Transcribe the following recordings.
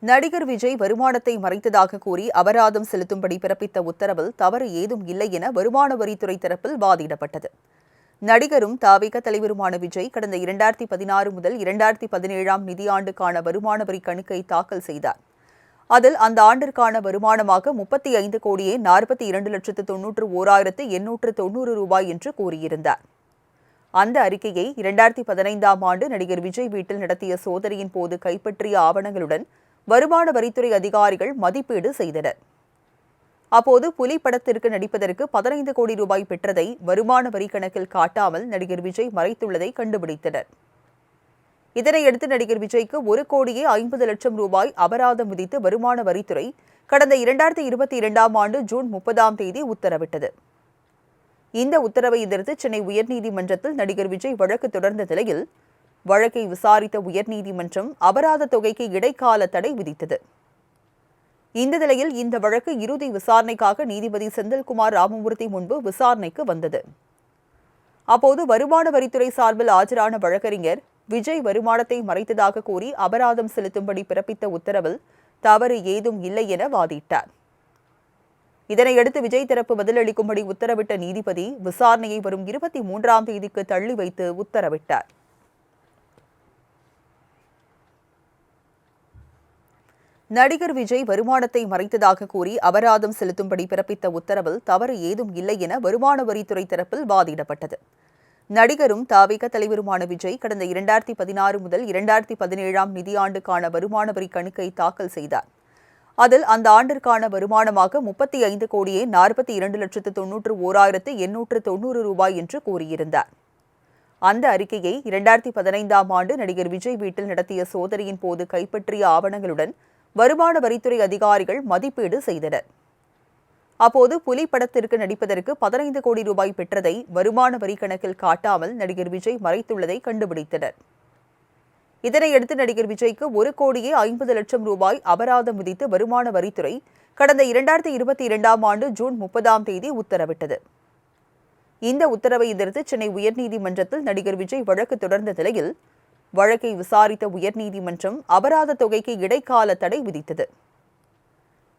நடிகர் விஜய் வருமானத்தை மறைத்ததாக கூறி அபராதம் செலுத்தும்படி பிறப்பித்த உத்தரவில் தவறு ஏதும் இல்லை என வருமான வரித்துறை தரப்பில் வாதிடப்பட்டது. நடிகரும் தவிக தலைவருமான விஜய் கடந்த 2016 முதல் 2017 நிதியாண்டுக்கான வருமான வரி கணக்கை தாக்கல் செய்தார். அதில் அந்த ஆண்டிற்கான வருமானமாக 32,42,91,890 ரூபாய் என்று கூறியிருந்தார். அந்த அறிக்கையை 2015 ஆண்டு நடிகர் விஜய் வீட்டில் நடத்திய சோதனையின் போது கைப்பற்றிய ஆவணங்களுடன் வருமான வரித்துறை அதிகாரிகள் மதிப்பீடு செய்தனர். அப்போது புலி படத்திற்கு நடிப்பதற்கு 15 கோடி ரூபாய் பெற்றதை வருமான வரி கணக்கில் காட்டாமல் நடிகர் விஜய் மறைத்துள்ளதை கண்டுபிடித்தனர். இதனையடுத்து நடிகர் விஜய்க்கு 1,50,00,000 ரூபாய் அபராதம் விதித்து வருமான வரித்துறை கடந்த 2022 ஆண்டு ஜூன் 30 உத்தரவிட்டது. இந்த உத்தரவை எதிர்த்து சென்னை உயர்நீதிமன்றத்தில் நடிகர் விஜய் வழக்கு தொடர்ந்த நிலையில் வழக்கை விசாரித்த உயர்நீதிமன்றம் அபராத தொகைக்கு இடைக்கால தடை விதித்தது. இந்த நிலையில் இந்த வழக்கு இறுதி விசாரணைக்காக நீதிபதி செந்தில்குமார் ராமமூர்த்தி முன்பு விசாரணைக்கு வந்தது. அப்போது வருமான வரித்துறை சார்பில் ஆஜரான வழக்கறிஞர் விஜய் வருமானத்தை மறைத்ததாக கூறி அபராதம் செலுத்தும்படி பிறப்பித்த உத்தரவில் தவறு ஏதும் இல்லை என வாதிட்டார். இதனையடுத்து விஜய் தரப்பு பதிலளிக்கும்படி உத்தரவிட்ட நீதிபதி விசாரணையை வரும் 23 தள்ளி வைத்து உத்தரவிட்டார். நடிகர் விஜய் வருமானத்தை மறைத்ததாக கூறி அபராதம் செலுத்தும்படி பிறப்பித்த உத்தரவில் தவறு ஏதும் இல்லை என வருமான வரித்துறை தரப்பில் வாதிடப்பட்டது. நடிகரும் தவிக தலைவருமான விஜய் கடந்த 2016 முதல் 2017 நிதியாண்டுக்கான வருமான வரி கணக்கை தாக்கல் செய்தார். அதில் அந்த ஆண்டிற்கான வருமானமாக 35,42,91,890 ரூபாய் என்று கூறியிருந்தார். அந்த அறிக்கையை 2015 ஆண்டு நடிகர் விஜய் வீட்டில் நடத்திய சோதனையின் போது கைப்பற்றிய ஆவணங்களுடன் வருமான வரித்துறை அதிகாரிகள் மதிப்பீடு செய்தனர். அப்போது புலி படத்திற்கு நடிப்பதற்கு 15 கோடி ரூபாய் பெற்றதை வருமான வரி கணக்கில் காட்டாமல் நடிகர் விஜய் மறைத்துள்ளதை கண்டுபிடித்தனர். இதனையடுத்து நடிகர் விஜய்க்கு 1,50,00,000 ரூபாய் அபராதம் விதித்து வருமான வரித்துறை கடந்த 2022 ஆண்டு ஜூன் 30 உத்தரவிட்டது. இந்த உத்தரவை எதிர்த்து சென்னை உயர்நீதிமன்றத்தில் நடிகர் விஜய் வழக்கு தொடர்ந்த நிலையில் வழக்கை விசாரித்த உயர்நீதிமன்றம் அபராத தொகைக்கு இடைக்கால தடை விதித்தது.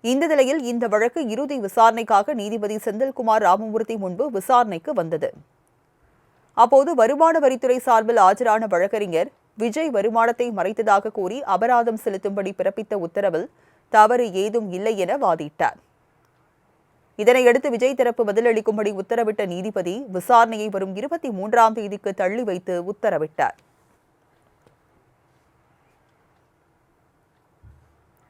இந்த நிலையில் இந்த வழக்கு இறுதி விசாரணைக்காக நீதிபதி செந்தில்குமார் ராமமூர்த்தி முன்பு விசாரணைக்கு வந்தது. அப்போது வருமான வரித்துறை சார்பில் ஆஜரான வழக்கறிஞர் விஜய் வருமானத்தை மறைத்ததாக கூறி அபராதம் செலுத்தும்படி பிறப்பித்த உத்தரவில் தவறு ஏதும் இல்லை என வாதிட்டார். இதனையடுத்து விஜய் தரப்பு பதிலளிக்கும்படி உத்தரவிட்ட நீதிபதி விசாரணையை வரும் 23 தள்ளி வைத்து உத்தரவிட்டார்.